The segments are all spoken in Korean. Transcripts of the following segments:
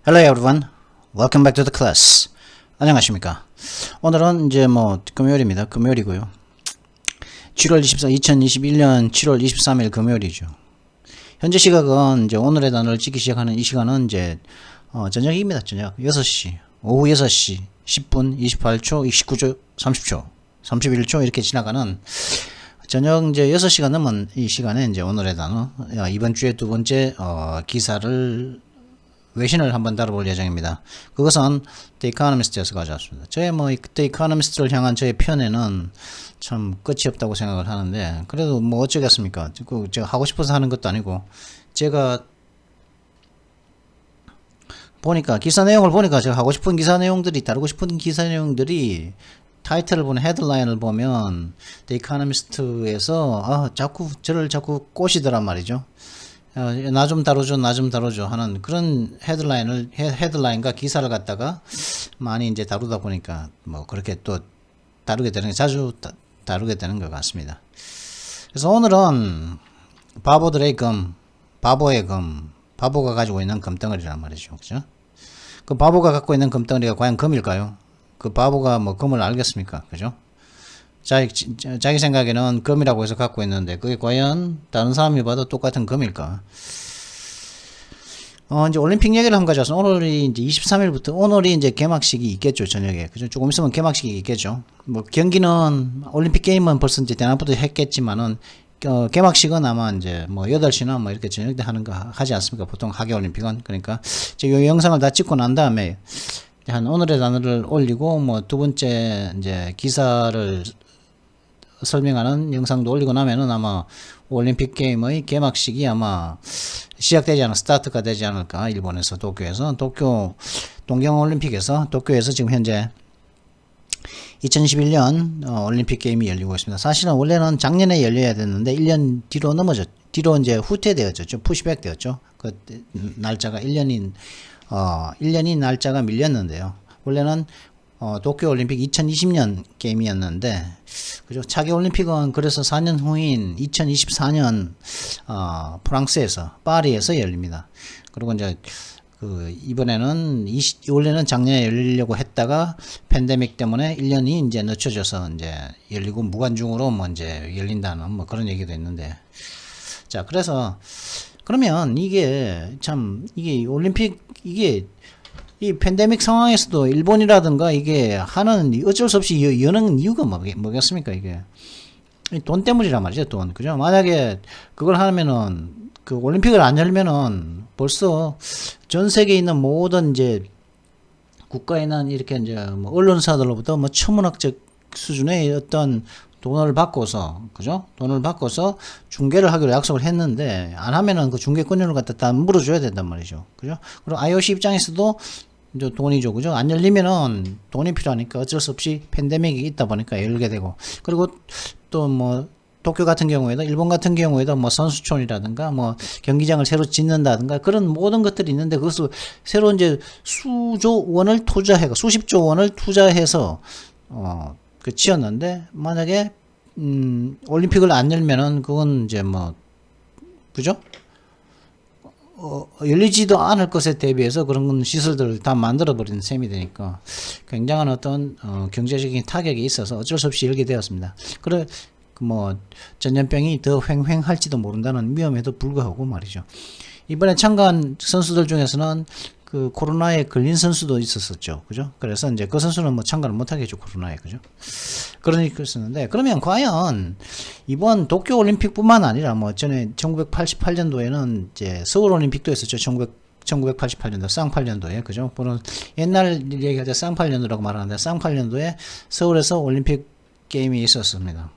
Hello everyone. Welcome back to the class. 안녕하십니까. 오늘은 이제 금요일입니다. 금요일이고요. 2021년 7월 23일 금요일이죠. 현재 시각은 이제 오늘의 단어를 찍기 시작하는 이 시간은 이제 저녁입니다. 저녁 6시. 오후 6시 10분 28초 29초 30초 31초 이렇게 지나가는 저녁 이제 6시가 넘은 이 시간에 이제 오늘의 단어 이번 주에 두 번째 기사를 외신을 한번 다뤄볼 예정입니다. 그것은 The Economist에서 가져왔습니다. 저의 The Economist를 향한 저의 편에는 참 끝이 없다고 생각을 하는데, 그래도 어쩌겠습니까? 제가 하고 싶어서 하는 것도 아니고, 제가 보니까 기사 내용을 보니까 제가 하고 싶은 기사 내용들이, 다루고 싶은 기사 내용들이 타이틀을 보는 헤드라인을 보면 The Economist에서 저를 자꾸 꼬시더란 말이죠. 나 좀 다뤄줘 하는 그런 헤드라인과 기사를 갖다가 많이 이제 다루다 보니까 그렇게 또 다루게 되는 게 자주 다루게 되는 것 같습니다. 그래서 오늘은 바보의 금, 바보가 가지고 있는 금덩어리란 말이죠. 그죠? 그 바보가 갖고 있는 금덩어리가 과연 금일까요? 그 바보가 금을 알겠습니까? 그죠? 자기 생각에는 금이라고 해서 갖고 있는데 그게 과연 다른 사람이 봐도 똑같은 금일까? 이제 올림픽 얘기를 한번 가져와서 오늘이 이제 23일부터 오늘이 이제 개막식이 있겠죠, 저녁에. 그죠? 조금 있으면 개막식이 있겠죠. 경기는 올림픽 게임은 벌써 이제 대낮부터 했겠지만은 개막식은 아마 이제 8시나 이렇게 저녁 때 하는 거 하지 않습니까? 보통 하계 올림픽은. 그러니까 제가 이 영상을 다 찍고 난 다음에 한 오늘의 단어를 올리고 두 번째 이제 기사를 설명하는 영상도 올리고 나면은 아마 올림픽 게임의 개막식이 아마 시작되지 않을, 스타트가 되지 않을까. 일본에서 도쿄에서 동경올림픽에서 도쿄에서 지금 현재 2021년 올림픽 게임이 열리고 있습니다. 사실은 원래는 작년에 열려야 됐는데 1년 뒤로 이제 후퇴되었죠. 푸시백 되었죠. 그 날짜가 1년인 날짜가 밀렸는데요. 원래는 도쿄올림픽 2020년 게임이었는데, 그죠? 차기 올림픽은 그래서 4년 후인 2024년, 프랑스에서, 파리에서 열립니다. 그리고 이제, 이번에는, 원래는 작년에 열리려고 했다가, 팬데믹 때문에 1년이 이제 늦춰져서 이제 열리고 무관중으로 이제 열린다는 그런 얘기도 있는데. 자, 그러면 이게 올림픽, 이 팬데믹 상황에서도 일본이라든가 이게 하는 어쩔 수 없이 여는 이유가 뭐겠습니까? 이게 돈 때문이란 말이죠. 돈. 그죠? 만약에 그걸 하면은 그 올림픽을 안 열면은 벌써 전 세계에 있는 모든 이제 국가에 있는 이렇게 이제 언론사들로부터 천문학적 수준의 어떤 돈을 받고서, 그죠? 돈을 받고서 중계를 하기로 약속을 했는데, 안 하면은 그 중계권료를 갖다 다 물어줘야 된단 말이죠. 그죠? 그리고 IOC 입장에서도 이제 돈이죠. 그죠? 안 열리면은 돈이 필요하니까 어쩔 수 없이 팬데믹이 있다 보니까 열게 되고, 그리고 또 도쿄 같은 경우에도, 일본 같은 경우에도 선수촌이라든가 경기장을 새로 짓는다든가 그런 모든 것들이 있는데, 그것을 새로 이제 수십조 원을 투자해서 지었는데, 만약에 올림픽을 안 열면은 그건 이제 그죠? 열리지도 않을 것에 대비해서 그런 시설들을 다 만들어 버리는 셈이 되니까 굉장한 어떤 경제적인 타격이 있어서 어쩔 수 없이 열게 되었습니다. 그래 전염병이 더 횡행할지도 모른다는 위험에도 불구하고 말이죠. 이번에 참가한 선수들 중에서는 그 코로나에 걸린 선수도 있었었죠. 그죠? 그래서 이제 그 선수는 참가를 못하겠죠. 코로나에. 그죠? 그러니까 그랬었는데, 그러면 과연 이번 도쿄 올림픽뿐만 아니라 전에 1988년도에는 이제 서울 올림픽도 했었죠. 1988년도 쌍팔년도에. 그죠? 옛날 얘기할 때 쌍팔년도라고 말하는데, 쌍팔년도에 서울에서 올림픽 게임이 있었습니다.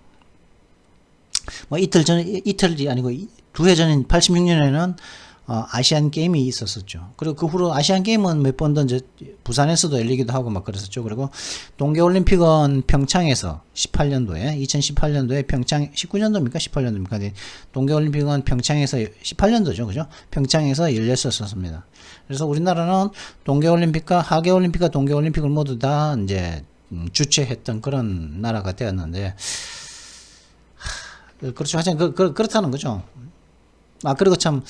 이틀이 아니고 두 해 전인 86년에는 아시안 게임이 있었었죠. 그리고 그 후로 아시안 게임은 몇 번 더 이제 부산에서도 열리기도 하고 그랬었죠. 그리고 동계올림픽은 평창에서 2018년도에 평창, 19년도입니까? 18년도입니까? 동계올림픽은 평창에서 18년도죠. 그죠? 평창에서 열렸었습니다. 그래서 우리나라는 동계올림픽과 하계올림픽과 동계올림픽을 모두 다 이제 주최했던 그런 나라가 되었는데, 그렇죠. 하여튼 그렇다는 거죠. 그리고 참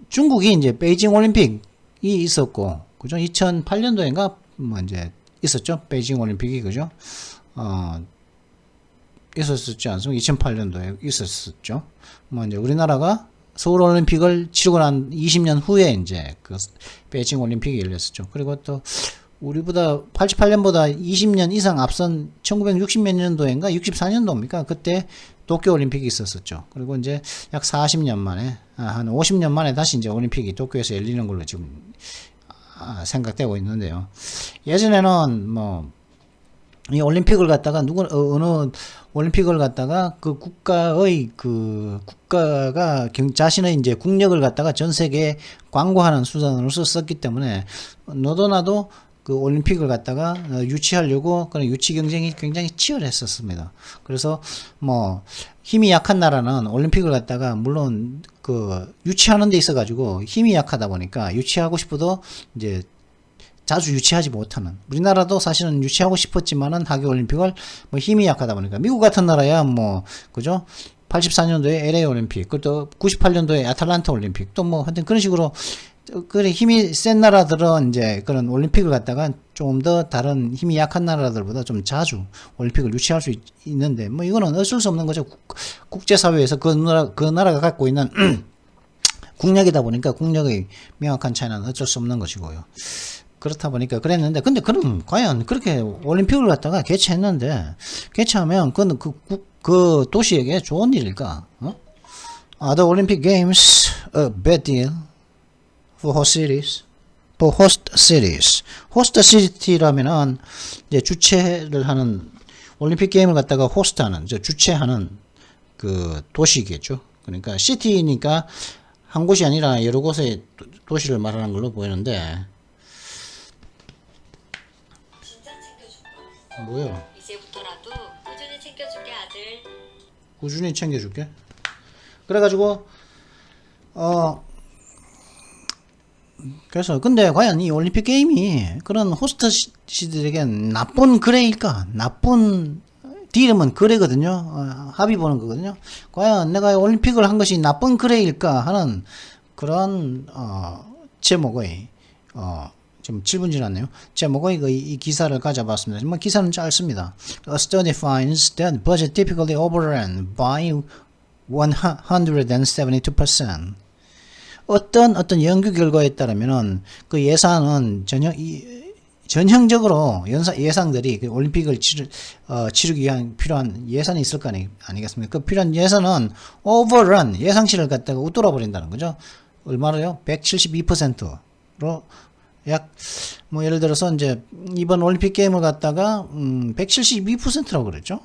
중국이 이제 베이징 올림픽 있었고, 그죠? 2008년도인가 뭐 이제 있었죠. 베이징 올림픽이, 그죠? 있었지 않습니까? 2008년도에 있었었죠. 뭐 이제 우리나라가 서울 올림픽을 치르고 난 20년 후에 이제 그 베이징 올림픽이 열렸었죠. 그리고 또 우리보다 88년보다 20년 이상 앞선 1960 몇 년도인가 64년도입니까? 그때 도쿄 올림픽이 있었었죠. 그리고 이제 약 40년 만에 한 50년 만에 다시 이제 올림픽이 도쿄에서 열리는 걸로 지금 생각되고 있는데요. 예전에는 뭐 이 올림픽을 갖다가 어느 올림픽을 갖다가 그 국가가 자신의 이제 국력을 갖다가 전 세계에 광고하는 수단으로서 썼기 때문에 너도 나도 그 올림픽을 갖다가 유치하려고 그런 유치 경쟁이 굉장히 치열했었습니다. 그래서 뭐 힘이 약한 나라는 올림픽을 갖다가 물론 그 유치하는 데 있어 가지고 힘이 약하다 보니까 유치하고 싶어도 이제 자주 유치하지 못하는, 우리나라도 사실은 유치하고 싶었지만은 하계올림픽을 뭐 힘이 약하다 보니까 미국 같은 나라야 뭐 그죠? 84년도에 LA 올림픽, 또 98년도에 아틀란타 올림픽, 또 뭐 하여튼 그런 식으로 그래 힘이 센 나라들은 이제 그런 올림픽을 갖다가 좀 더 다른 힘이 약한 나라들보다 좀 자주 올림픽을 유치할 수 있는데 뭐 이거는 어쩔 수 없는 거죠. 국제사회에서 그 나라가 갖고 있는 국력이다 보니까 국력의 명확한 차이는 어쩔 수 없는 것이고요. 그렇다 보니까 그랬는데, 근데 그럼 과연 그렇게 올림픽을 갖다가 개최했는데, 개최하면 그 도시에게 좋은 일일까? Are the Olympic Games a bad deal for host cities? For host cities. host city라면은 이제 주최를 하는 올림픽 게임을 갖다가 호스트하는, 주최하는 그 도시겠죠. 그러니까 시티니까 한 곳이 아니라 여러 곳의 도시를 말하는 걸로 보이는데. 뭐요? 이제부터라도 꾸준히 챙겨줄게 아들. 꾸준히 챙겨줄게. 그래가지고 그래서 근데 과연 이 올림픽 게임이 그런 호스트 시들에게 나쁜 거래일까? 나쁜 딜은 거래거든요. 합의 보는 거거든요. 과연 내가 올림픽을 한 것이 나쁜 거래일까 하는 그런 제목의 지금 7분 지났네요. 제목의 이 기사를 가져봤습니다. 뭐 기사는 짧습니다. A study finds that budget typically overran by 172%. 어떤 연구 결과에 따르면은 그 예산은 전형적으로 예상들이 그 올림픽을 치르기 위한 필요한 예산이 있을 거 아니겠습니까? 그 필요한 예산은 overrun, 예상치를 갖다가 웃돌아 버린다는 거죠. 얼마로요? 172%로 약, 뭐, 예를 들어서, 이제, 이번 올림픽 게임을 갖다가, 172%라고 그랬죠?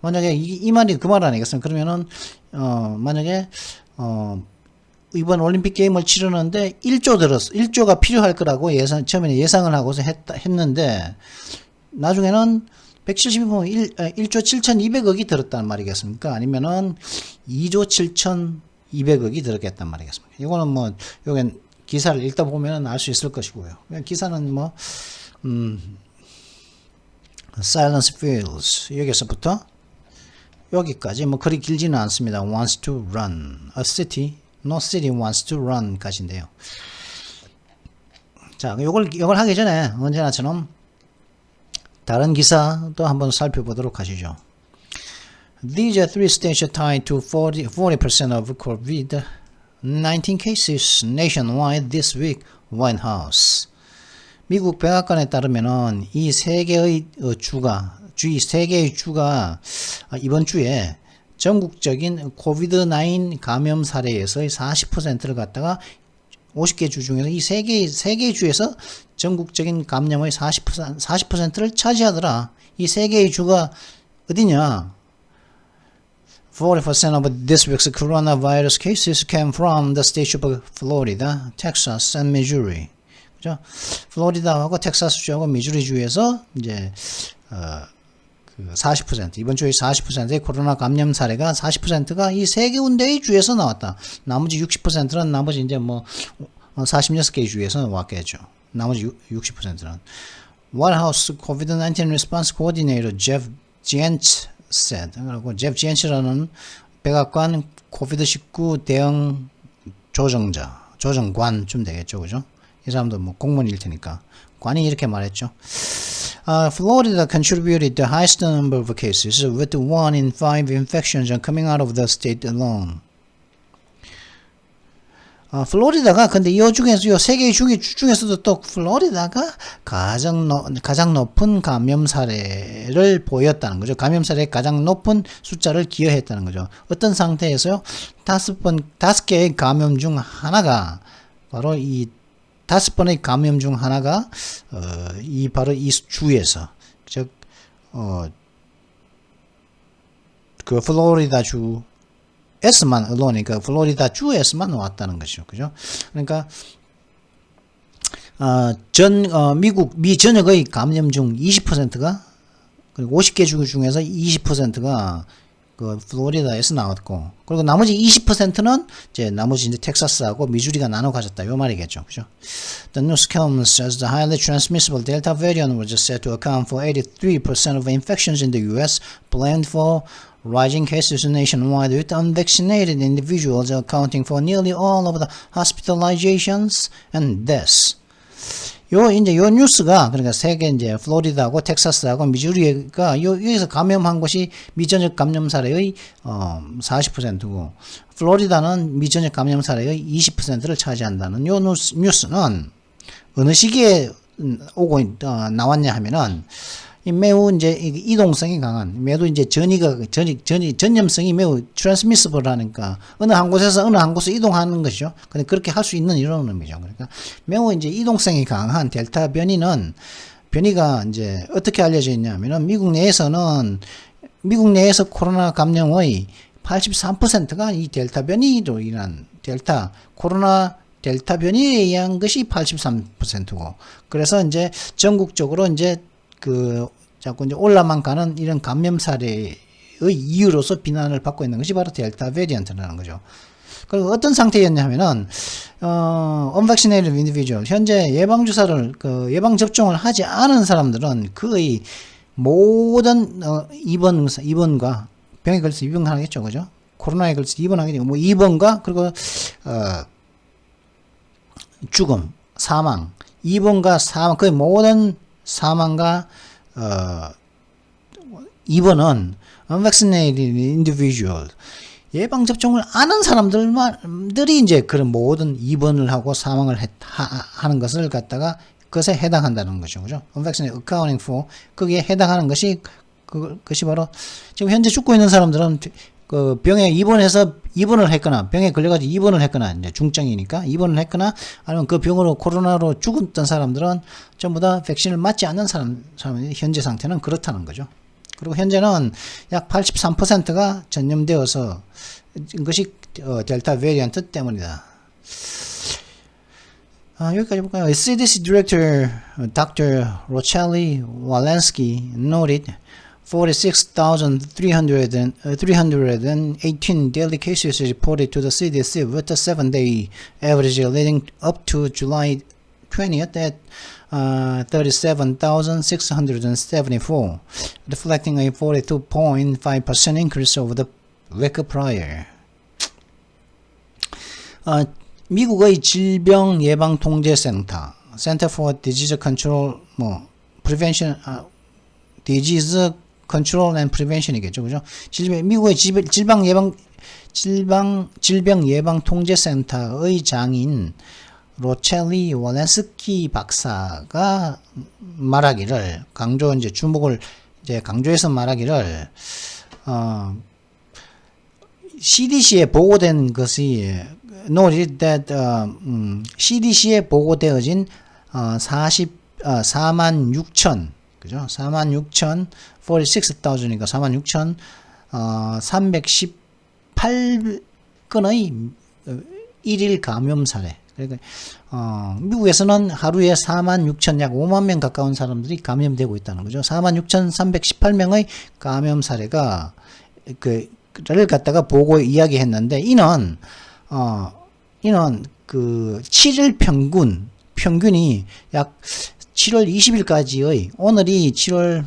만약에, 이 말이 그 말 아니겠습니까? 그러면은, 만약에, 이번 올림픽 게임을 치르는데 1조가 필요할 거라고 처음에 예상을 하고서 했는데, 나중에는 172%, 1조 7,200억이 들었단 말이겠습니까? 아니면은 2조 7,200억이 들었겠단 말이겠습니까? 이거는 뭐, 요겐, 기사를 읽다 보면 알 수 있을 것이고요. 기사는 뭐 Silence Feels 여기서부터 여기까지 뭐 그리 길지는 않습니다. Wants to run a city, no city wants to run 까지인데요. 자, 요걸 하기 전에 언제나처럼 다른 기사도 한번 살펴보도록 하시죠. These three states are tied to 40% of COVID-19 cases nationwide this week, White House. 미국 백악관에 따르면은 이 세 개의 주가 이번 주에 전국적인 코비드-19 감염 사례에서의 40%를 갖다가 50개 주 중에서 이 세 개의 주에서 전국적인 감염의 40%를 차지하더라. 이 세 개의 주가 어디냐? 40% of this week's coronavirus cases came from the states of Florida, Texas, and Missouri. 그죠? 플로리다하고 텍사스주하고 미주리주에서 이제 그 40% 이번 주에 40%의 코로나 감염 사례가 40%가 이 세 군데의 주에서 나왔다. 나머지 60%는 나머지 이제 뭐 46개의 주에서 왔겠죠. 나머지 60%는 White House COVID-19 Response Coordinator Jeff Zients said. 그리고 제프 지엔츠라는 백악관 코비드-19 대응 조정관쯤 되겠죠, 그죠? 이 사람도 뭐 공무원일 테니까. 관이 이렇게 말했죠. Florida contributed the highest number of cases, with 1 in 5 infections coming out of the state alone. 플로리다가 근데 이 중에서 요 세 개의 주 중에서도 또 플로리다가 가장 높은 감염 사례를 보였다는 거죠. 감염 사례의 가장 높은 숫자를 기여했다는 거죠. 어떤 상태에서요? 5개의 감염 중 하나가 바로 이 5번의 감염 중 하나가 바로 이 주에서 즉 그 플로리다 주 에서만 언론이니까 플로리다 주에서만 왔다는 것이죠. 그죠? 그러니까 미 전역의 감염 중 20%가 그리고 50개 주 중에서 20%가 그 플로리다에서 나왔고 그리고 나머지 20%는 나머지 이제 텍사스하고 미주리가 나눠 가졌다 요 말이겠죠. 그죠? The news comes as the highly transmissible Delta variant was said to account for 83% of infections in the US, blamed for rising cases nationwide, with unvaccinated individuals accounting for nearly all of the hospitalizations and deaths. 요 뉴스가 그러니까 세계 이제 플로리다하고 텍사스하고 미주리가 여기서 감염한 것이 미전역 감염 사례의 40%고 플로리다는 미전역 감염 사례의 20%를 차지한다는 요 뉴스는 어느 시기에 나왔냐 하면은 매우 이제 이동성이 강한, 매우 이제 전염성이 매우 트랜스미시블 하니까 어느 한 곳에서 어느 한 곳으로 이동하는 것이죠. 근데 그렇게 할 수 있는 이런 의미죠. 그러니까 매우 이제 이동성이 강한 델타 변이가 이제 어떻게 알려져 있냐면은 미국 내에서 코로나 감염의 83%가 이 델타 변이로 인한 델타 변이에 의한 것이 83%고 그래서 이제 전국적으로 이제 자꾸 이제 올라만 가는 이런 감염 사례의 이유로서 비난을 받고 있는 것이 바로 델타 베리언트라는 거죠. 그리고 어떤 상태였냐면은, unvaccinated individual, 현재 예방접종을 하지 않은 사람들은 거의 모든, 입원과, 병에 걸려서 입원하겠죠, 그죠? 코로나에 걸려서 입원하겠죠. 뭐, 입원과, 그리고, 죽음, 사망, 입원과 사망, 거의 모든 사망과 입원은 unvaccinated individual 예방접종을 안 한 사람들이 이제 그런 모든 입원을 하고 사망을 하는 것을 갖다가 그것에 해당한다는 거죠. 그죠? unvaccinated accounting for 거기에 해당하는 것이 그것이 바로 지금 현재 죽고 있는 사람들은 그 병에 입원을 했거나 병에 걸려가지고 입원을 했거나 이제 중증이니까 입원을 했거나 아니면 그 병으로 코로나로 죽었던 사람들은 전부 다 백신을 맞지 않는 사람들이 현재 상태는 그렇다는 거죠. 그리고 현재는 약 83%가 전염되어서 이것이 델타 베리언트 때문이다. 여기까지 볼까요? CDC Director Dr. Rochelle Walensky noted 46,318 daily cases reported to the CDC, with a 7-day average leading up to July 20th at 37,674, reflecting a 42.5% increase over the week prior. 미국의 질병예방통제센터, Center for Disease Control, Prevention, Disease Control and Prevention이겠죠, 그죠? 미국의 질병예방통제센터의 장인 로첼리 월렌스키 박사가 말하기를 강조해서 말하기를 CDC에 보고된 것이 noted that CDC에 보고되어진 46,000 그죠? 46,000이니까 46,318건의 일일 감염 사례. 그러니까 미국에서는 하루에 46,000 약 5만 명 가까운 사람들이 감염되고 있다는 거죠. 46,318명의 감염 사례가 그를 갖다가 보고 이야기했는데 이는 그 7일 평균이 약 7월 20일까지의 오늘이 7월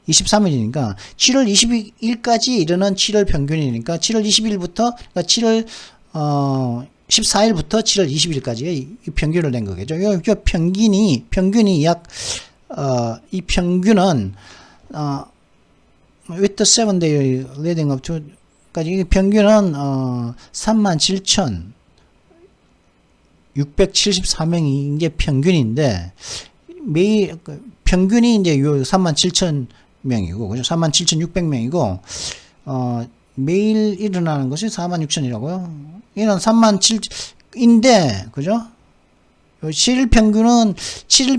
23일이니까 7월 20일까지 이르는 7월 평균이니까 7월 20일부터 그러니까 7월 14일부터 7월 20일까지의 평균을 낸 거겠죠. 이 평균이 약, 이 평균은, with the 7-day leading up to, 까지, 이 평균은, 37,674명이 이게 평균인데, 매일, 평균이 이제 요 37,000명이고, 그죠? 37,600명이고, 매일 일어나는 것이 46,000이라고요. 이는 37,000인데, 그죠? 7일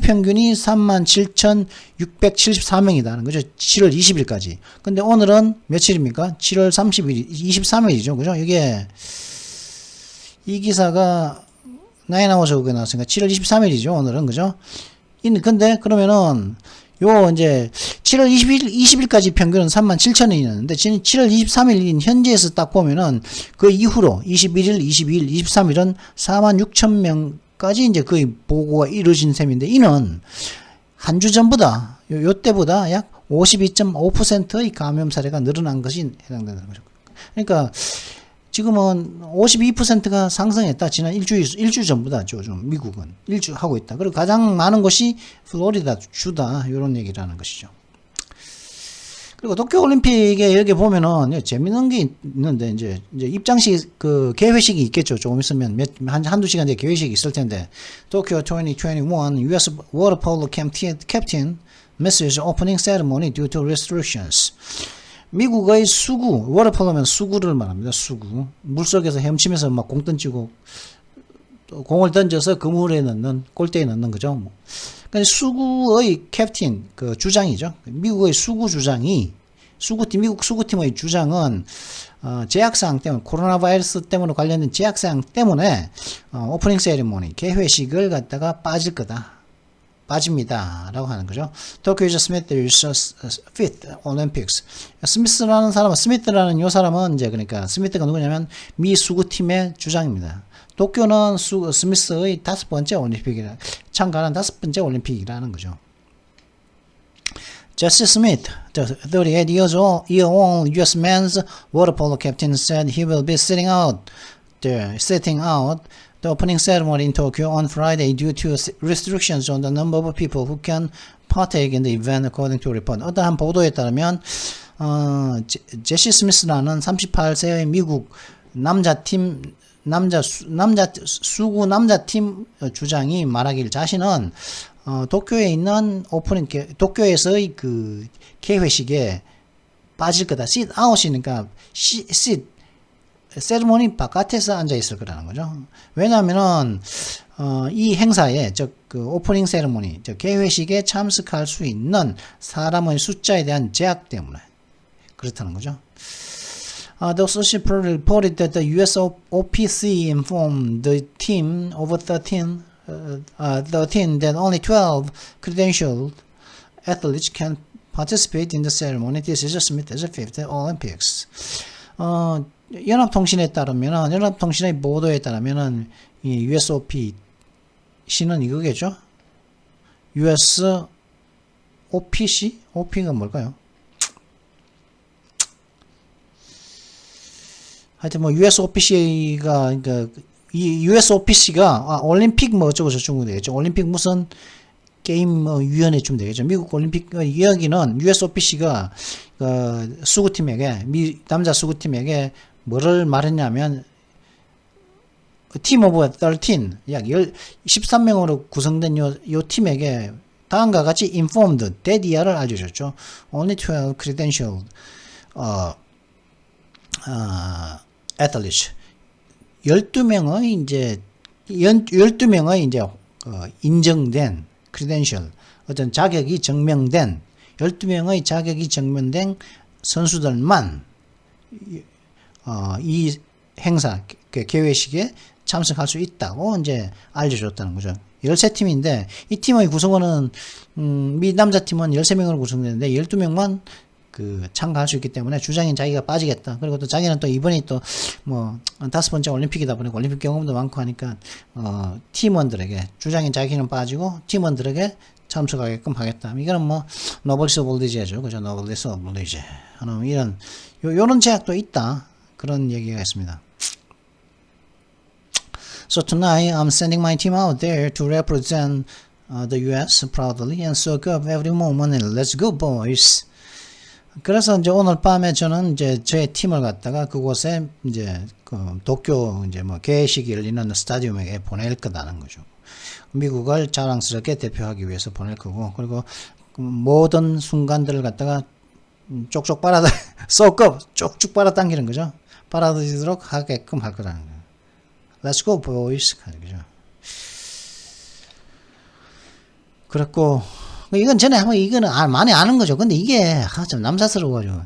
평균이 37,674명이다는 거죠. 7월 20일까지. 근데 오늘은 며칠입니까? 7월 30일, 23일이죠. 그죠? 이게, 이 기사가 9hour에 나왔으니까 7월 23일이죠. 오늘은. 그죠? 근데 그러면은, 이제 7월 20일까지 평균은 37,000원이었는데, 지금 7월 23일인 현재에서 딱 보면은, 그 이후로 21일, 22일, 23일은 46,000명까지 이제 거의 보고가 이루어진 셈인데, 이는 한 주 전보다, 요때보다 약 52.5%의 감염 사례가 늘어난 것이 해당되는 거죠. 그러니까, 지금은 52%가 상승했다. 지난 일주 전보다 좀 미국은 일주 하고 있다. 그리고 가장 많은 것이 플로리다 주다. 이런 얘기를 하는 것이죠. 그리고 도쿄 올림픽에 여기 보면은 재밌는 게 있는데 이제 입장식 그 개회식이 있겠죠. 조금 있으면 한두 시간 뒤에 개회식이 있을 텐데 도쿄 2021 US Water Polo Captain Misses Opening Ceremony Due to Restrictions. 미국의 수구, 워터폴로면 수구를 말합니다. 수구. 물속에서 헤엄치면서 막 공 던지고, 공을 던져서 그물에 넣는, 골대에 넣는 거죠. 그러니까 수구의 캡틴, 그 주장이죠. 미국의 수구 주장이, 미국 수구팀의 주장은, 제약사항 때문에, 코로나 바이러스 때문에 관련된 제약사항 때문에, 오프닝 세리머니, 개회식을 갖다가 빠집니다. 라고 하는 거죠. Tokyo Smith's fifth Olympics. 스미스라는 요 사람은 이제 그러니까 스미스가 누구냐면 미 수구팀의 주장입니다. 도쿄는 스미스의 5번째 올림픽이라 참가한 5번째 올림픽이라는 거죠. Jesse Smith, the 38-year-old U.S. men's water polo captain, said he will be sitting out the opening ceremony in Tokyo on Friday due to restrictions on the number of people who can partake in the event, according to a report. 어떠한 보도에 따르면 제시 스미스라는 38세의 미국 수구 남자팀 주장이 말하길 자신은 도쿄에 있는 도쿄에서의 그 개회식에 빠질 거다. sit out이니까 sit 세리머니 바깥에서 앉아 있을 거라는 거죠. 왜냐하면은 이 행사에 그 오프닝 세리머니 개회식에 참석할 수 있는 사람의 숫자에 대한 제약 때문에 그렇다는 거죠. The Associated Press reported that the US OPC informed the team over 13 that only 12 credentialed athletes can participate in the ceremony. This is Smith's fifth Olympics. 연합통신의 보도에 따르면은, 이 USOPC는 이거겠죠? USOPC? OP가 뭘까요? 하여튼 USOPC가, 이 USOPC가, 올림픽 어쩌고 되겠죠? 올림픽 무슨 게임 위원회쯤 되겠죠? 미국 올림픽, 여기는 USOPC가, 수구팀에게, 남자 수구팀에게 뭐를 말했냐면 팀 오브 13 약 13명으로 구성된 요 팀에게 다음과 같이 informed 데디아를 알려줬죠. Only 12 credentialed athletes 12명의 이제 인정된 credential 어떤 자격이 증명된 12명의 자격이 증명된 선수들만 이 행사, 개회식에 참석할 수 있다고 이제 알려줬다는 거죠. 13팀인데, 이 팀의 구성원은, 미 남자팀은 13명으로 구성되는데, 12명만 참가할 수 있기 때문에 주장인 자기가 빠지겠다. 그리고 또 자기는 또 이번이 또, 5번째 올림픽이다 보니까 올림픽 경험도 많고 하니까, 팀원들에게, 주장인 자기는 빠지고, 팀원들에게 참석하게끔 하겠다. 이거는 노블리스 오블리제죠. 그죠? 노블리스 오블리제. 요런 제약도 있다. 그런 얘기가 있습니다. So tonight I'm sending my team out there to represent the U.S. proudly and soak up every moment and let's go boys. 그래서 이제 오늘 밤에 저는 이제 제 팀을 갖다가 그곳에 이제 그 도쿄 이제 뭐 개회식이 열리는 스타디움에 보낼 거다는 거죠. 미국을 자랑스럽게 대표하기 위해서 보낼 거고, 그리고 그 모든 순간들을 갖다가 쪽쪽 빨아 쏙업 쪽쭉 빨아 당기는 거죠. 빨아들이도록 하게끔 할 거라는 거예요. Let's go boys 하는 거죠. 그렇고 이건 전에 한번 이거는 많이 아는 거죠. 근데 이게 좀 남사스러워가지고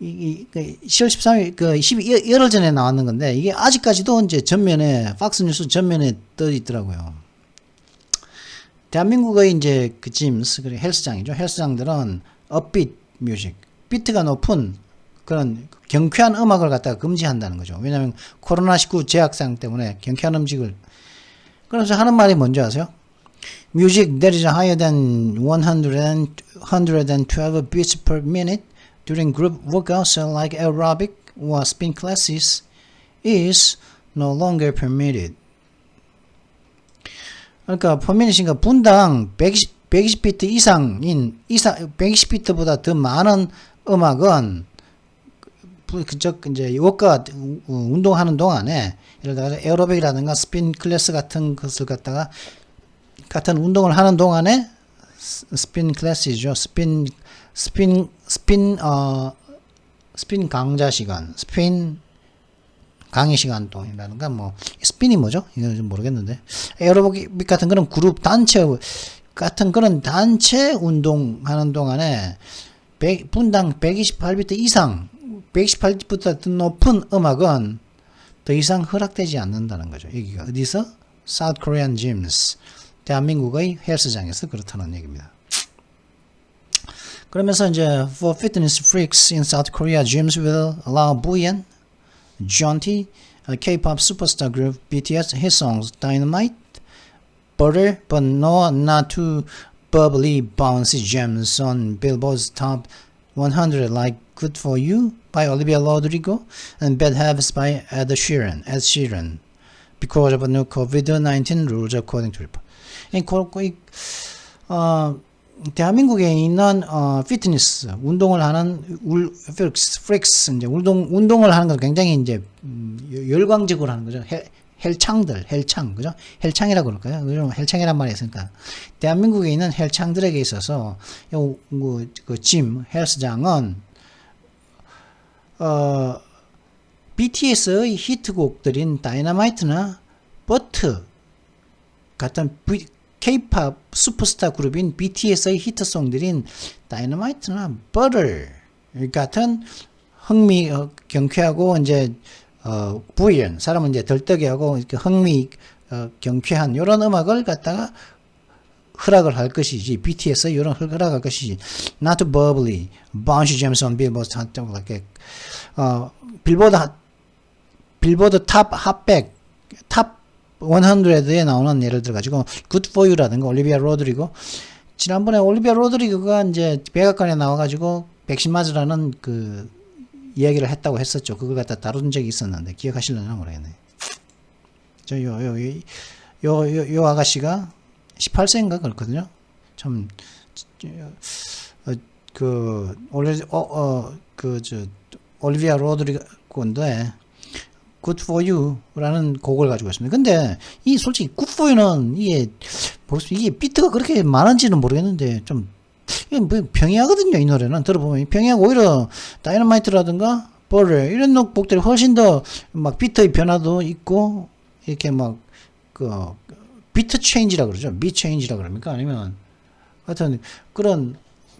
10월 13일 그 12월 전에 나왔는 건데 이게 아직까지도 이제 전면에 팍스뉴스 전면에 떠 있더라고요. 대한민국의 이제 그 짐스 그리고 헬스장이죠. 헬스장들은 업빛 뮤직, 비트가 높은 그런 경쾌한 음악을 갖다가 금지한다는 거죠. 왜냐하면 코로나19 제약상 때문에 경쾌한 음식을. 그래서 하는 말이 뭔지 아세요? Music that is higher than 112 beats per minute during group workouts like aerobic or spin classes is no longer permitted. 그러니까 per minute인가 분당 120비트 이상인 120비트보다 더 많은 음악은 이제 워크아웃 운동하는 동안에 예를 들어서 에어로빅이라든가 스핀 클래스 같은 것을 갖다가 같은 운동을 하는 동안에 스핀 클래스죠. 스핀 강좌 시간, 스핀 강의 시간 동이라든가 뭐 스핀이 뭐죠? 이건 좀 모르겠는데 에어로빅 같은 그런 그룹 단체 같은 그런 단체 운동하는 동안에 분당 128비트 이상 128비트보다 더 높은 음악은 더 이상 허락되지 않는다는 거죠. 여기가 어디서? South Korean Gyms. 대한민국의 헬스장에서 그렇다는 얘기입니다. 그러면서 이제 for fitness freaks in South Korea, gyms will allow Buyeon, Jeonti, a K-pop superstar group BTS, hit songs Dynamite, Butter, but no, not too bubbly, bouncy gems on Billboard's top 100 like Good For You by Olivia Rodrigo and Bad Habits by Ed Sheeran because of new COVID-19 rules according to report. 대한민국에 있는 피트니스 운동을 하는 프릭스 이제 운동을 하는 건 굉장히 이제 열광적으로 하는 거죠. 헬창 그죠? 헬창이라고 그럴까요? 헬창이란 말이 있으니까 대한민국에 있는 헬창들에게 있어서 그 짐 헬스장은 BTS의 히트곡들인 다이너마이트나 버트 같은 K-pop 슈퍼스타 그룹인 BTS의 히트송들인 다이너마이트나 버터 같은 경쾌하고 이제 부연 사람은 이제 덜떡이 하고 이렇게 경쾌한 이런 음악을 갖다가 허락을 할 것이지 BTS의 이런 허락할 것이지 not too bubbly, bouncy gems on Billboard like 빌보드 탑 핫백 탑 100에 나오는 예를 들어 가지고 Good For You라든가 올리비아 로드리고 지난번에 올리비아 로드리고가 이제 백악관에 나와 가지고 백신 맞으라는 그 이야기를 했다고 했었죠. 그걸 갖다 다룬 적이 있었는데 기억하실려나 모르겠네. 요 아가씨가 18세인가 그렇거든요. 참 올리비아 로드리고인데 Good For You라는 곡을 가지고 있습니다. 근데 이 솔직히 Good For You는 이게 비트가 그렇게 많은지는 모르겠는데 좀 이게 뭐 평이하거든요. 이 노래는 들어보면 평이하고 오히려 다이너마이트라든가 버터 이런 곡들이 훨씬 더 막 비트의 변화도 있고 이렇게 막 그 비트 체인지라 그러죠. 비 체인지라 그럽니까? 아니면 하여튼 그런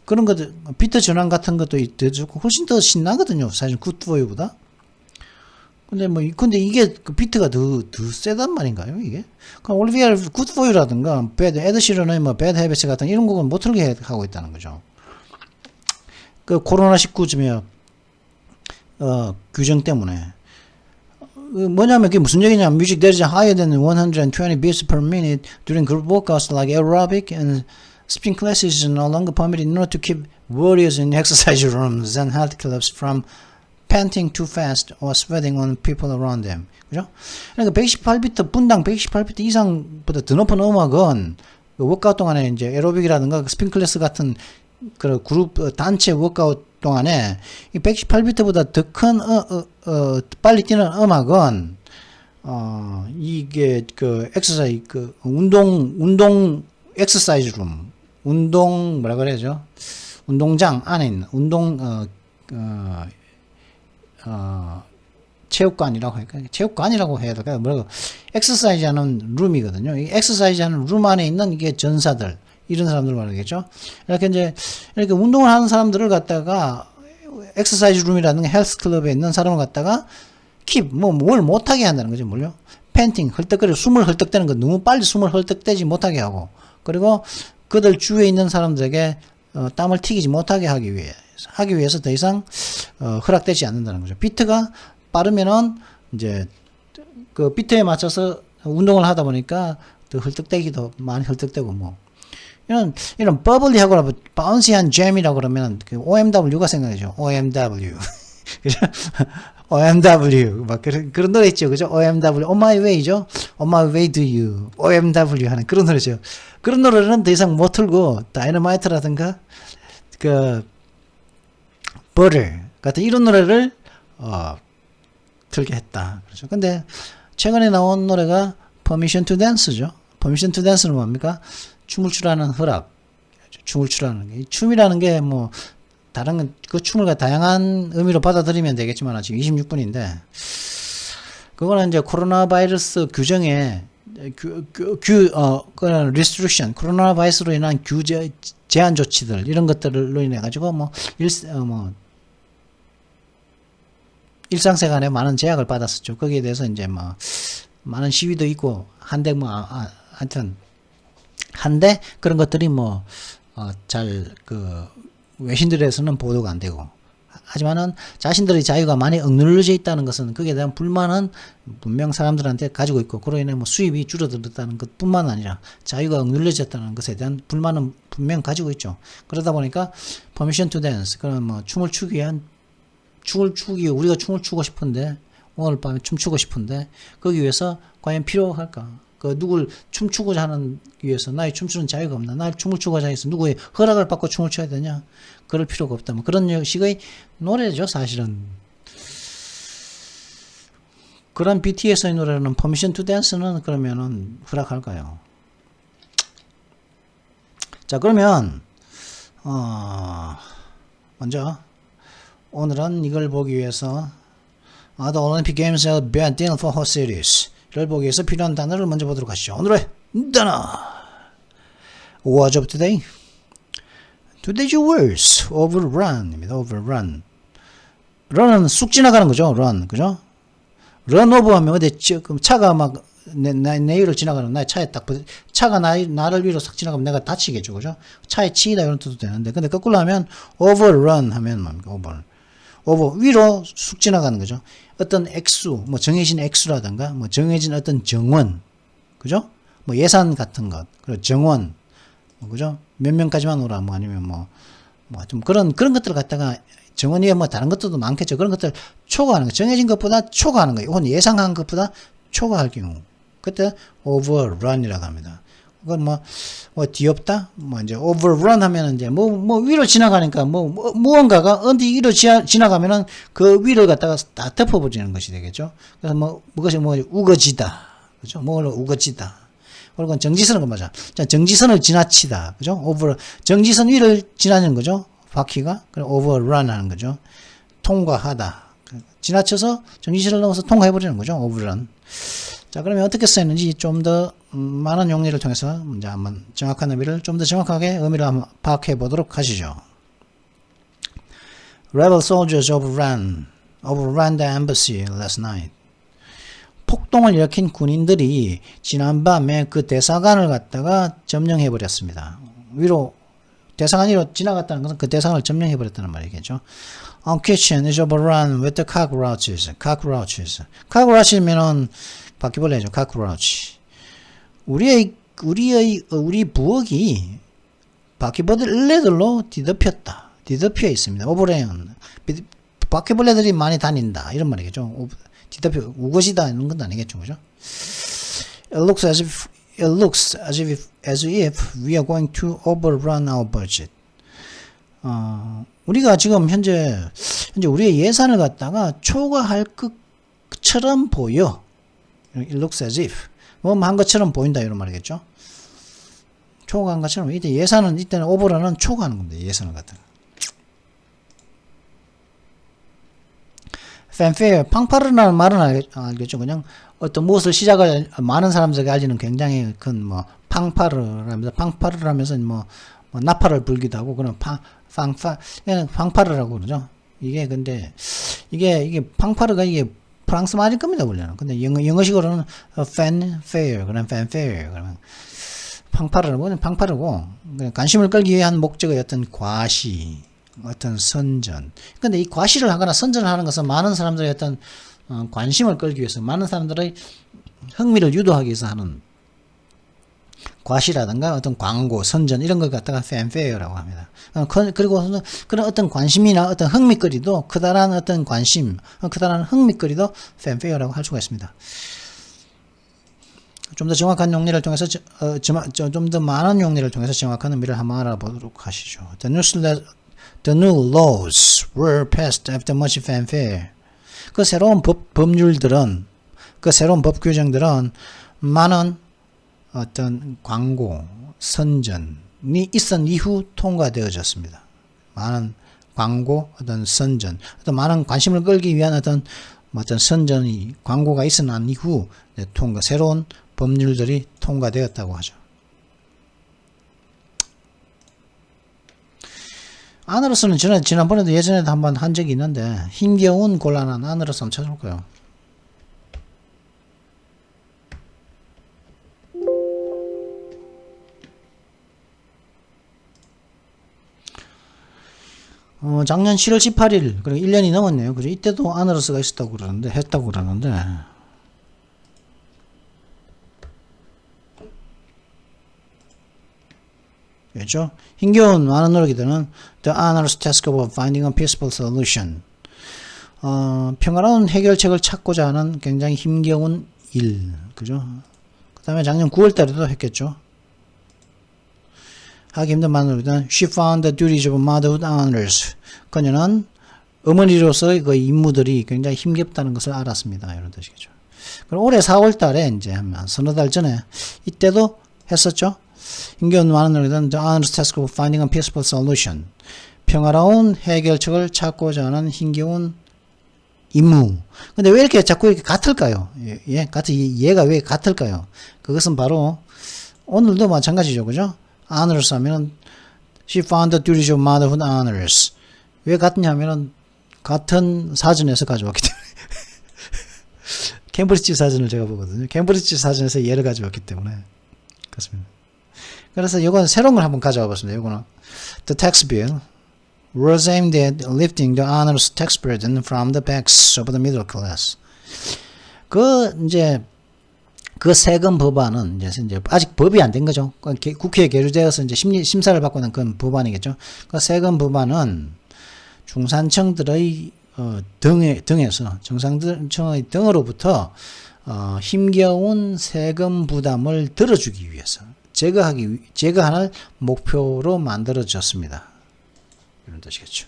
것들 비트 전환 같은 것도 있고 훨씬 더 신나거든요. 사실 Good For You보다. 근데 이게 그 비트가 더 세단 말인가요, 이게? 그럼 올리비아 Good For You라든가 에드 시런의 뭐 Bad Habits 같은 이런 곡은 못 틀게 하고 있다는 거죠. 그 코로나19쯤에 규정 때문에 뭐냐면 그게 무슨 얘기냐면 music that is higher than 120 beats per minute during group workouts like aerobic and spin classes is no longer permitted in order to keep warriors in exercise rooms and health clubs from panting too fast or sweating on people around them. 그죠? 그러니까 118비트, 분당 118비트 이상보다 더 높은 음악은 그 워크아웃 동안에 이제 에로빅이라든가 스핀클래스 같은 그 그룹 단체 워크아웃 동안에 이 118비트보다 더 큰 빨리 뛰는 음악은 이게 그 엑서사이즈 그 운동 엑서사이즈 룸 뭐라 그래야죠? 운동장 안에 있는 체육관이라고 할까요? 체육관이라고 해야 될까요? 뭐라고 엑서사이즈 하는 룸이거든요. 이 엑서사이즈 하는 룸 안에 있는 이게 전사들 이런 사람들 말이겠죠. 이렇게 운동을 하는 사람들을 갖다가 엑서사이즈 룸이라는 헬스 클럽에 있는 사람을 갖다가 뭘 못하게 한다는 거죠. 뭘요? 팬팅, 헐떡거리고 숨을 헐떡대는 거 너무 빨리 숨을 헐떡대지 못하게 하고 그리고 그들 주위에 있는 사람들에게 땀을 튀기지 못하게 하기 위해서 더 이상 허락되지 않는다는 거죠. 비트가 빠르면은 이제 그 비트에 맞춰서 운동을 하다 보니까 더 헐떡대기도 많이 헐떡대고 뭐 이런 버블리하고 바운시한 잼이라고 그러면 그 OMW가 생각나죠. OMW. 그죠? OMW. 막 그런 노래 있죠. 그죠? OMW. On my way죠. On my way to you. OMW 하는 그런 노래죠. 그런 노래는 더 이상 못 틀고, 다이너마이트라든가, 버를 같은 이런 노래를, 틀게 했다. 그렇죠. 근데, 최근에 나온 노래가 Permission to Dance죠. Permission to Dance는 뭡니까? 춤을 추라는 허락. 춤을 추라는 게. 춤이라는 게 뭐, 다른, 그 춤을 다양한 의미로 받아들이면 되겠지만, 지금 26분인데, 그거는 이제 코로나 바이러스 규정에, restriction, 코로나 바이러스로 인한 제한 조치들, 이런 것들로 인해가지고, 일상생활에 많은 제약을 받았었죠. 거기에 대해서 이제 많은 시위도 있고, 한데 그런 것들이 외신들에서는 보도가 안 되고. 하지만은 자신들의 자유가 많이 억눌려져 있다는 것은 거기에 대한 불만은 분명 사람들한테 가지고 있고, 그로 인해 수입이 줄어들었다는 것 뿐만 아니라 자유가 억눌려졌다는 것에 대한 불만은 분명 가지고 있죠. 그러다 보니까 permission to dance, 그런 춤을 추기 위한 우리가 춤을 추고 싶은데, 오늘 밤에 춤추고 싶은데, 거기 위해서 과연 필요할까? 누굴 춤추고자 하는 위해서 나의 춤추는 자유가 없나? 나의 춤을 추고자 해서 누구의 허락을 받고 춤을 춰야 되냐? 그럴 필요가 없다. 그런 식의 노래죠, 사실은. 그런 BTS의 노래는 Permission to Dance는 그러면은 허락할까요? 자, 그러면 먼저 오늘은 이걸 보기 위해서 The Olympic Games are banned for horse series. 를 보기 위해서 필요한 단어를 먼저 보도록 하시죠. 오늘의 단어. What's up today? Today's words. Overrun입니다. Overrun. run은 쑥 지나가는 거죠. run. 그죠? run over 하면 어디 차가 내 위로 지나가는, 나의 차에 차가 나를 위로 싹 지나가면 내가 다치겠죠. 그죠? 차에 치이다 이런 뜻도 되는데, 근데 거꾸로 하면 overrun 하면 뭡니까? over. 위로 쑥 지나가는 거죠. 어떤 액수, 정해진 액수라든가, 정해진 어떤 정원, 그죠? 예산 같은 것, 그리고 정원, 그죠? 몇 명까지만 오라, 아니면 좀 그런 것들을 갖다가 정원 위에 다른 것들도 많겠죠. 그런 것들 초과하는 거, 정해진 것보다 초과하는 거, 혹은 예상한 것보다 초과할 경우, 그때 overrun이라고 합니다. 그건 뒤엎다? 이제 overrun 하면은 이제 위로 지나가니까 무언가가 어디 위로 지나가면은 그 위를 갖다가 다 덮어버리는 것이 되겠죠. 그래서 그것이 우거지다. 그죠? 우거지다. 그리고 정지선은 거 맞아. 자, 정지선을 지나치다. 그죠? 정지선 위를 지나는 거죠. 바퀴가. 그럼 overrun 하는 거죠. 통과하다. 지나쳐서 정지선을 넘어서 통과해버리는 거죠. overrun. 자, 그러면 어떻게 쓰였는지 좀 더 많은 용례를 통해서 이제 한번 정확한 의미를 좀 더 정확하게 의미를 한번 파악해 보도록 하시죠. Rebel soldiers overran the embassy last night. 폭동을 일으킨 군인들이 지난밤에 그 대사관을 갖다가 점령해 버렸습니다. 대사관 위로 지나갔다는 것은 그 대사관을 점령해 버렸다는 말이겠죠. Our kitchen is overrun with the cockroaches. cockroach면은 바퀴벌레죠. cockroach. 우리 부엌이 바퀴벌레들로 뒤덮여 있습니다. overran. 바퀴벌레들이 많이 다닌다 이런 말이겠죠. 뒤덮여 우거지다 이런 건 아니겠죠, 그죠? It looks as if we are going to overrun our budget. 우리가 지금 현재 우리의 예산을 갖다가 초과할 것처럼 보여. It looks as if 뭐 한 것처럼 보인다 이런 말이겠죠. 초과한 것처럼 이때 예산은 이때는 오버런은 초과하는 겁니다. 예산을 갖다가. fanfare 팡파르라는 말은 알겠죠. 그냥 어떤 무엇을 시작을 많은 사람들에게 알리는 굉장히 큰 뭐 팡파르를 하면서 뭐 나팔을 불기도 하고 그런 팡파르라고 그러죠. 이게 근데 이게 팡파르가 이게 프랑스 말일 겁니다 원래는. 근데 영어식으로는 fanfare 그런 fanfare 그러면 팡파르는 팡파르고 관심을 끌기 위한 목적의 어떤 과시 어떤 선전. 근데 이 과시를 하거나 선전을 하는 것은 많은 사람들의 어떤 관심을 끌기 위해서 많은 사람들의 흥미를 유도하기 위해서 하는 과시라든가 어떤 광고, 선전 이런 걸 갖다가 fanfare라고 합니다. 그리고 그런 어떤 관심이나 어떤 흥미거리도 커다란 어떤 관심, 커다란 흥미거리도 fanfare라고 할 수가 있습니다. 좀 더 정확한 용례를 통해서 좀 더 많은 용례를 통해서 정확한 의미를 한번 알아보도록 하시죠. The new laws were passed after much fanfare. 그 새로운 법률들은, 그 새로운 법 규정들은 많은 어떤 광고, 선전이 있은 이후 통과되어졌습니다. 많은 광고, 어떤 선전, 어떤 많은 관심을 끌기 위한 어떤 선전이, 광고가 있어난 이후 새로운 법률들이 통과되었다고 하죠. 안으로서는 지난번에도 예전에도 한번 한 적이 있는데 힘겨운 곤란한 안으로서 한번 찾아볼까요? 작년 7월 18일 그리고 1년이 넘었네요. 그죠? 이때도 안으로서가 있었다고 그러는데 했다고 그러는데 그렇죠? 힘겨운 많은 노력이 드는 The Onerous Task of Finding a Peaceful Solution. 평화로운 해결책을 찾고자 하는 굉장히 힘겨운 일. 그죠? 그 다음에 작년 9월 달에도 했겠죠. 하기 힘든 많은 노력이 드는 She found the duties of motherhood honors. 그녀는 어머니로서의 그 임무들이 굉장히 힘겹다는 것을 알았습니다. 이런 뜻이겠죠. 그럼 올해 4월 달에 이제 한 서너 달 전에 이때도 했었죠. 힘겨운 많은 노력은 The Honest Task of Finding a Peaceful Solution. 평화로운 해결책을 찾고자 하는 힘겨운 임무. 근데 왜 이렇게 자꾸 이렇게 같을까요? 얘가 왜 같을까요? 그것은 바로 오늘도 마찬가지죠. 그죠? honors 하면은 She found the duties of motherhood honors. 왜 같냐 하면은 같은 사전에서 가져왔기 때문에. 캠브리지 사전을 제가 보거든요. 캠브리지 사전에서 얘를 가져왔기 때문에. 그렇습니다. 그래서 이건 새로운 걸 한번 가져와 봤습니다. 이거는 The tax bill was aimed at lifting the onerous tax burden from the backs of the middle class. 그 세금 법안은 이제 아직 법이 안 된 거죠. 국회에 계류되어서 이제 심사를 받고 있는 그런 법안이겠죠. 그 세금 법안은 중산층들의 등에서 정상층의 등으로부터 힘겨운 세금 부담을 들어주기 위해서 제거하는 목표로 만들어졌습니다. 이런 뜻이겠죠.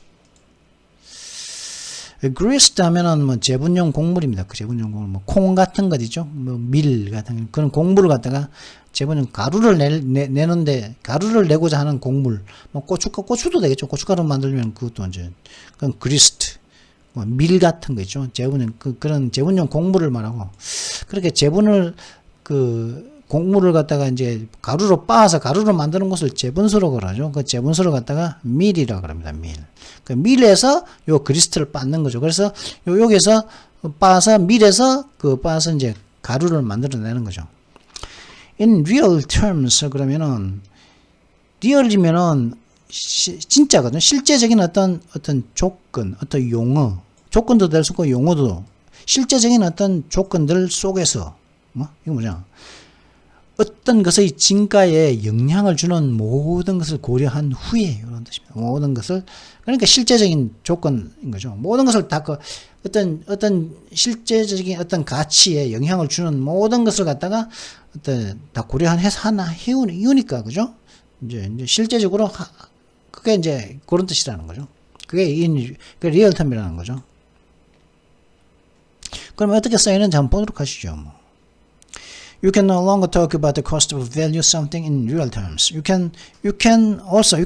grist 하면은 뭐 제분용 곡물입니다. 그 제분용 곡물, 뭐 콩 같은 것이죠. 뭐 밀 같은 그런 곡물을 갖다가 제분용 가루를 내는데 가루를 내고자 하는 곡물, 뭐 고추도 되겠죠. 고춧가루 만들면 그것도 이제 그건 grist, 뭐 밀 같은 거 있죠. 제분용 그런 제분용 곡물을 말하고 그렇게 제분을 곡물을 갖다가 이제 가루로 빻아서 가루로 만드는 것을 제분수로 그러죠. 그 제분수를 갖다가 밀이라고 그럽니다. 밀. 그 밀에서 요 그리스트를 빻는 거죠. 그래서 여기서 빻아서 밀에서 빻아서 이제 가루를 만들어내는 거죠. In real terms 그러면은 리얼이면은 진짜거든. 실제적인 어떤 조건, 어떤 용어, 조건도 될 수 있고 용어도 실제적인 어떤 조건들 속에서 이거 뭐냐? 어떤 것의 진가에 영향을 주는 모든 것을 고려한 후에 이런 뜻입니다. 모든 것을 그러니까 실제적인 조건인 거죠. 모든 것을 다 그 어떤 실제적인 어떤 가치에 영향을 주는 모든 것을 갖다가 어떤 다 고려해서 하나 이유니까 그죠? 이제 실제적으로 그게 이제 그런 뜻이라는 거죠. 그게 리얼텀이라는 거죠. 그럼 어떻게 쓰이는지 한번 보도록 하시죠. You can no longer talk about the cost of value something in real terms. You can also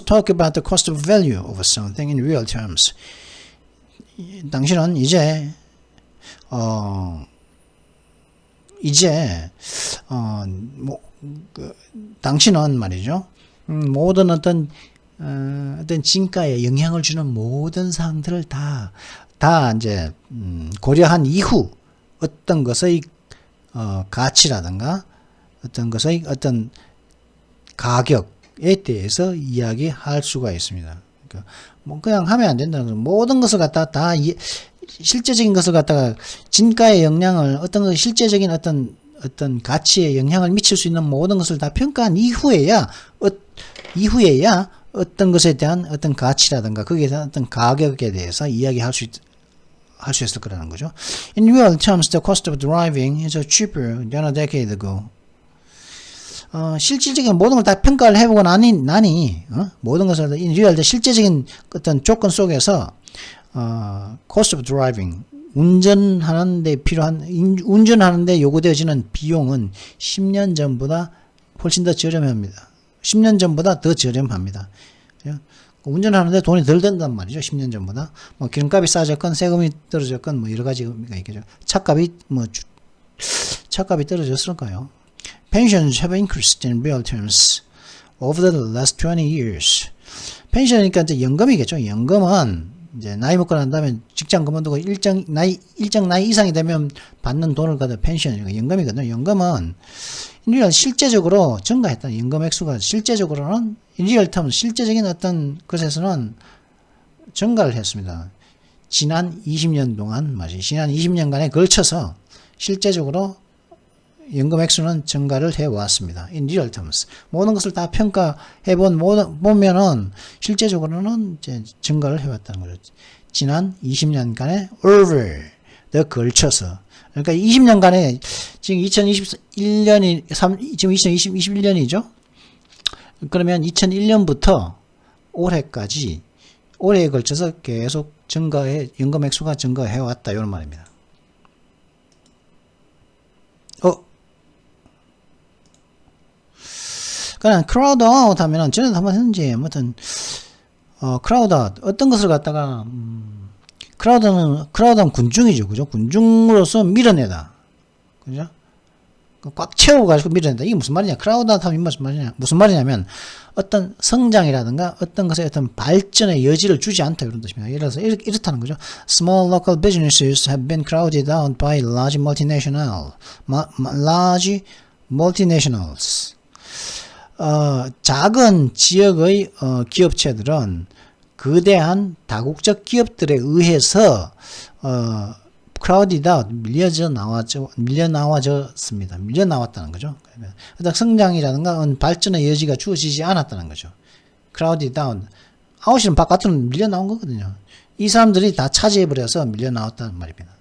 talk about the cost of value of something in real terms. 당신은 당신은 말이죠. 모든 어떤 진가에 영향을 주는 모든 사항들을 다 이제 고려한 이후 어떤 것의 가치라든가 어떤 것의 어떤 가격에 대해서 이야기할 수가 있습니다. 그러니까 그냥 하면 안 된다는 거죠. 모든 것을 갖다가 다 실제적인 것을 갖다가 진가의 영향을 어떤 실제적인 어떤 가치에 영향을 미칠 수 있는 모든 것을 다 평가한 이후에야 어떤 것에 대한 어떤 가치라든가 거기에 대한 어떤 가격에 대해서 이야기할 수 있을 거라는 거죠. In real terms, the cost of driving is cheaper than a decade ago. 실질적인 모든 걸 다 평가를 해보고 나니 모든 것을 in real, 실제적인 어떤 조건 속에서 cost of driving, 운전하는데 요구되어지는 비용은 10년 전보다 훨씬 더 저렴합니다. 10년 전보다 더 저렴합니다. 운전하는데 돈이 덜 든단 말이죠. 10년 전보다. 뭐 기름값이 싸졌건 세금이 떨어졌건 뭐 여러 가지가 있겠죠. 차값이 떨어졌을까요? Pensions have increased in real terms over the last 20 years. 펜션이니까 이제 연금이겠죠. 연금은 이제 나이 먹고 난 다음에 직장 그만두고 일정 나이 이상이 되면 받는 돈을 갖다 펜션이니까 연금이거든요. 연금은 인리얼 실제적으로 증가했다. 연금 액수가 실제적으로는 인리얼 텀 실제적인 어떤 것에서는 증가를 했습니다. 지난 20년 동안 지난 20년간에 걸쳐서 실제적으로 연금 액수는 증가를 해왔습니다. In real terms. 모든 것을 다 평가해 보면은 실제적으로는 이제 증가를 해왔다는 거죠. 지난 20년간의 over 더 걸쳐서. 그러니까 20년간에 지금 2021년이 지금 2021년이죠. 그러면 2001년부터 올해까지 올해에 걸쳐서 계속 연금 액수가 증가해 왔다 이런 말입니다. 그냥 크라우드 아웃 하면은 전에도 한번 했는지 아무튼 크라우드 아웃 어떤 것을 갖다가 크라우드는 군중이죠. 그죠? 군중으로서 밀어내다. 그죠? 꽉 채워가지고 밀어낸다. 이게 무슨 말이냐? 크라우드 아웃 하면 무슨 말이냐면 어떤 성장이라든가 어떤 것에 어떤 발전의 여지를 주지 않다 이런 뜻입니다. 예를 들어서 이렇다는 거죠. Small local businesses have been crowded out by large multinationals. 작은 지역의 기업체들은 거대한 다국적 기업들에 의해서 crowded out, 밀려 나왔다는 거죠. 그러니까 성장이라든가 발전의 여지가 주어지지 않았다는 거죠. crowded out, 아웃이는 바깥으로 밀려 나온 거거든요. 이 사람들이 다 차지해버려서 밀려 나왔다는 말입니다.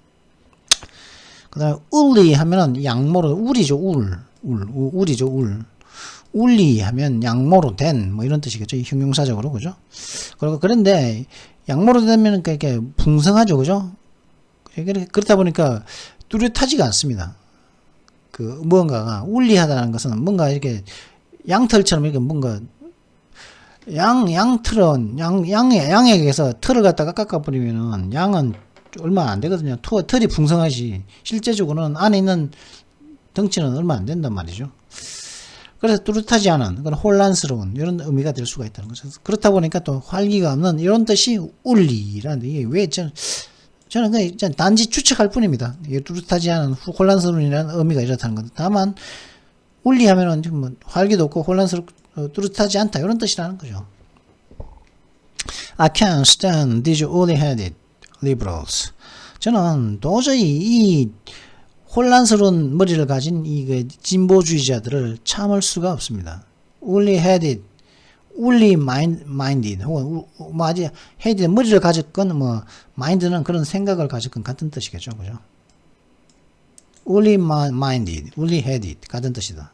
그 다음에 울리 하면은 양모로 울이죠. 울이죠. 울리 하면 양모로 된 뭐 이런 뜻이겠죠. 형용사적으로 그죠? 그런데 양모로 되면 이렇게 풍성하죠. 그죠? 그렇다 보니까 뚜렷하지가 않습니다. 그 무언가가 울리하다는 것은 뭔가 이렇게 양털처럼 이렇게 뭔가 양에게서 털을 갖다가 깎아버리면은 양은 얼마 안 되거든요. 털이 풍성하지 실제적으로는 안에 있는 덩치는 얼마 안 된단 말이죠. 그래서 뚜렷하지 않은 그런 혼란스러운 이런 의미가 될 수가 있다는 거죠. 그렇다 보니까 또 활기가 없는 이런 뜻이 울리라는 이게 왜 저는 그냥 단지 추측할 뿐입니다. 이게 뚜렷하지 않은 혼란스러운이라는 의미가 이렇다는 것. 다만 울리하면은 뭐 활기도 없고 뚜렷하지 않다 이런 뜻이라는 거죠. I can't stand these woolly-headed liberals. 저는 도저히 이 혼란스러운 머리를 가진 이 진보주의자들을 참을 수가 없습니다. woolly-headed, only minded 혹은 뭐 아직 head 머리를 가졌건 뭐 mind는 그런 생각을 가졌건 같은 뜻이겠죠, 그죠? only minded, only headed 같은 뜻이다.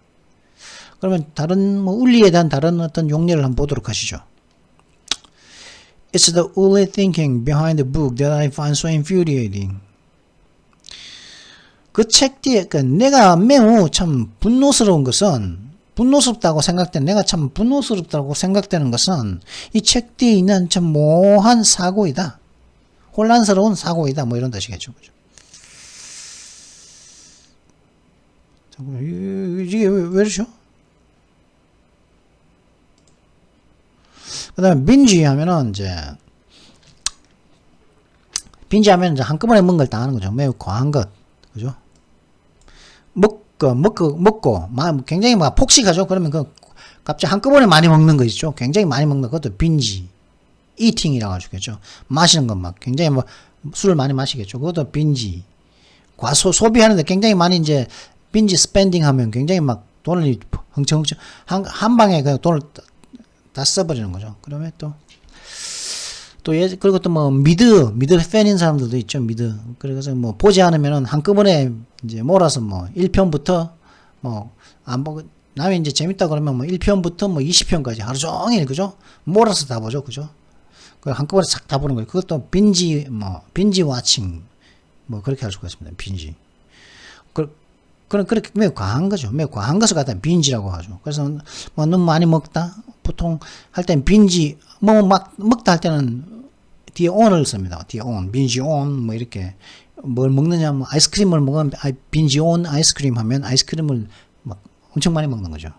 그러면 다른 뭐 only에 대한 다른 어떤 용례를 한번 보도록 하시죠. It's the only thinking behind the book that I find so infuriating. 그 책 뒤에 내가 매우 참 분노스러운 것은 분노스럽다고 생각되는 내가 참 분노스럽다고 생각되는 것은 이 책 뒤에 있는 참 모호한 사고이다. 혼란스러운 사고이다. 뭐 이런 뜻이겠죠. 그죠? 이게 왜 이러죠? 그 다음에 빈지 하면은 빈지 하면 이제 한꺼번에 먹는 걸 당하는 거죠. 매우 과한 것. 그죠? 먹고 굉장히 막 폭식하죠. 그러면 갑자기 한꺼번에 많이 먹는 거 있죠. 굉장히 많이 먹는 것도 빈지 이팅이라고 하시겠죠. 마시는 것 막 굉장히 뭐 술을 많이 마시겠죠. 그것도 빈지 소비하는데 굉장히 많이 이제 빈지 스pen딩 하면 굉장히 막 돈을 흥청흥청 한 방에 그냥 돈을 다 써버리는 거죠. 그러면 그리고 또 뭐 미드 팬인 사람들도 있죠. 미드. 그래서 뭐 보지 않으면은 한꺼번에 이제 몰아서 뭐 1편부터 뭐 안 보고 남이 이제 재밌다 그러면 뭐 1편부터 뭐 20편까지 하루 종일 그죠? 몰아서 다 보죠. 그죠? 그 한꺼번에 싹 다 보는 거예요. 그것도 빈지 와칭 뭐 그렇게 할 수가 있습니다. 빈지. 그렇게 매우 과한 거죠. 매우 과한 것을 갖다 빈지라고 하죠. 그래서 뭐 너무 많이 먹다. 보통 할 땐 빈지 뭐 막 먹다 할 때는 뒤에 on을 씁니다. 뒤에 on, 빈지 on 뭐 이렇게 뭘 먹느냐 뭐 아이스크림을 먹으면 빈지 on 아이스크림 하면 아이스크림을 막 엄청 많이 먹는 거죠.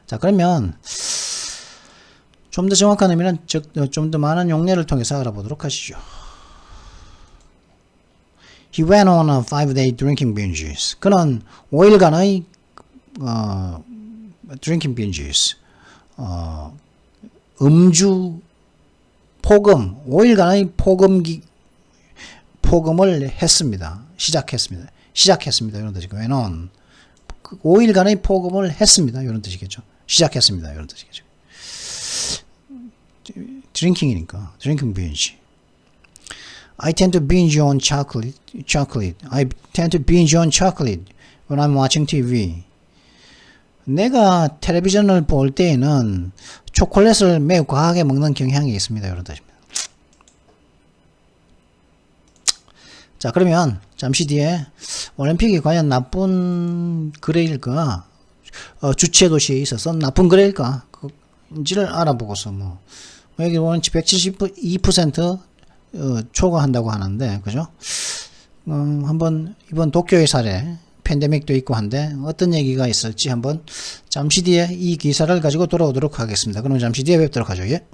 자, 그러면 좀 더 정확한 의미는 좀 더 많은 용례를 통해서 알아보도록 하시죠. He went on a 5-day drinking binges. 그는 5일간의 drinking binges. 음주 포금 5일간의 포금을 했습니다. 시작했습니다. 이런 뜻이고 went on 5일간의 포금을 했습니다. 이런 뜻이겠죠. 시작했습니다. 이런 뜻이겠죠. drinking이니까 drinking binge. I tend to binge on chocolate. I tend to binge on chocolate when I'm watching TV. 내가 텔레비전을 볼 때에는 초콜릿을 매우 과하게 먹는 경향이 있습니다. 이런 뜻입니다. 자, 그러면 잠시 뒤에 올림픽이 과연 나쁜 거래일까? 주최 도시에 있어서 나쁜 거래일까? 인지를 알아보고서 여기 보면 172% 초과한다고 하는데, 그죠? 한번 이번 도쿄의 사례, 팬데믹도 있고 한데 어떤 얘기가 있을지 한번 잠시 뒤에 이 기사를 가지고 돌아오도록 하겠습니다. 그럼 잠시 뒤에 뵙도록 하죠. 예.